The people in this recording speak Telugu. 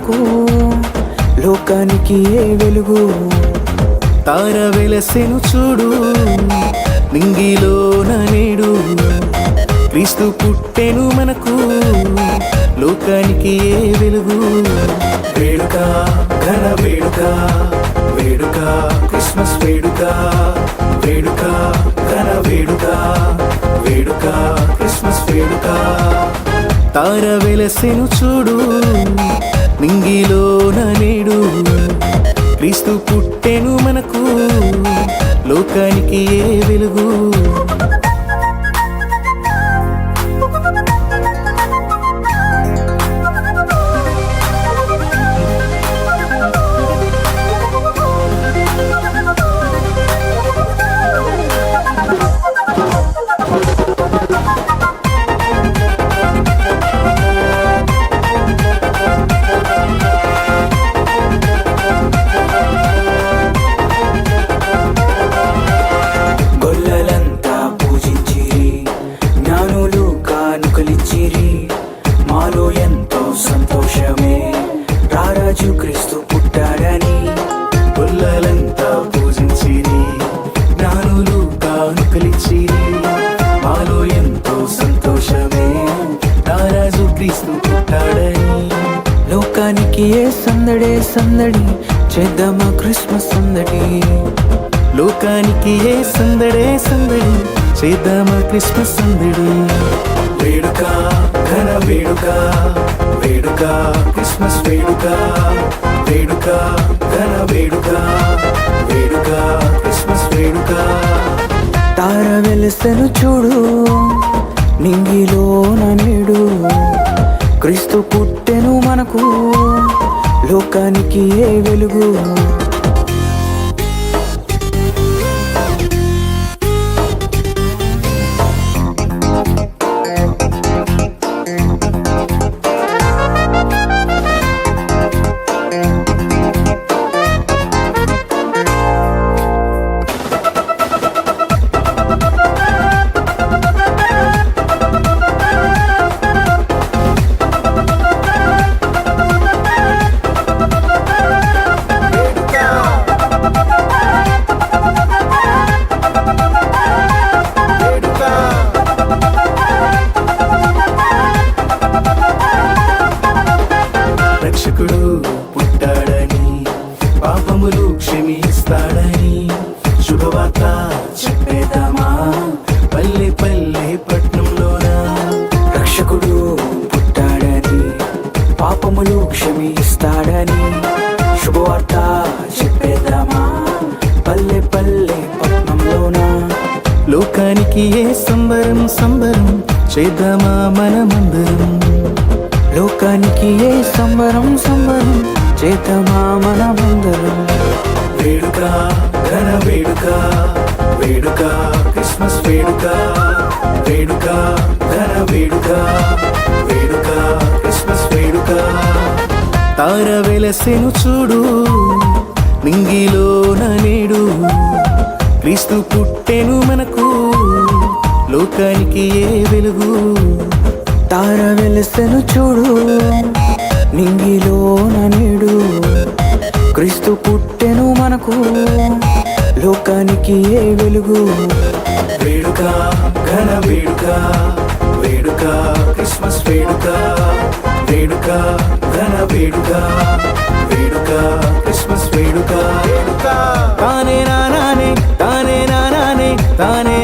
మనకు లోకానికి ఏ వెలుగు. తార వెలసెను చూడు నింగిలోన నేడు, క్రీస్తు పుట్టెను మనకు లోకానికి ఏ వెలుగు. వేడుక ఘన వేడుక, వేడుక క్రిస్మస్ వేడుక, వేడుక ఘన వేడుక, వేడుక క్రిస్మస్ వేడుక. తార వెలసెను చూడు నింగిలోన నేడు, క్రీస్తు పుట్టెను మనకు లోకానికి ఏ వెలుగు. మాలో ఎంతో సంతోషమే రారాజు క్రీస్తు పుట్టాడని. గొల్లలంతా పూజించిరి, జ్ఞానులు కానుకలిచ్చిరి, మాలో ఎంతో సంతోషమే రారాజు క్రీస్తు పుట్టాడని. లోకానికి ఏ సందడే సందడి, చేద్దామా క్రిస్మస్ సందడి. లోకానికి ఏ సందడే సందడి, చేద్దామా క్రిస్మస్ సందడి. వేడుక ఘన వేడుక, వేడుక క్రిస్మస్ వేడుక, వేడుక ఘన వేడుక, వేడుక క్రిస్మస్ వేడుక. తార వెలసెను చూడు నింగిలోన నేడు, క్రీస్తు పుట్టెను మనకు లోకానికి ఏ వెలుగు. రక్షకుడు పుట్టాడని, పాపములు క్షమిస్తాడని, శుభవార్త చెప్పేద్దామా పల్లె పల్లె పట్నంలోన. రక్షకుడు పుట్టాడని, పాపములు క్షమిస్తాడని, శుభవార్త చెప్పేద్దామా పల్లె పల్లె పట్నంలోన. లోకానికి ఏ సంబరం సంబరం, చేద్దామా మనమందరం. లోకానికి ఏ సంబరం సంబరం, చేద్దామా మనమందరం. వేడుక ఘన వేడుక, వేడుక క్రిస్మస్ వేడుక, వేడుక ఘన వేడుక, వేడుక క్రిస్మస్ వేడుక. తార వెలసెను చూడు నింగిలోన నేడు, క్రీస్తు పుట్టెను మనకు లోకానికి ఏ వెలుగు. తార వెలసెను చూడు నింగిలోన నేడు, క్రీస్తు పుట్టెను మనకు లోకానికి ఏ వెలుగు. వేడుక ఘన వేడుక, వేడుక క్రిస్మస్ వేడుక, వేడుక ఘన వేడుక, వేడుక క్రిస్మస్ వేడుక. తానే నానే తానే నానే తానే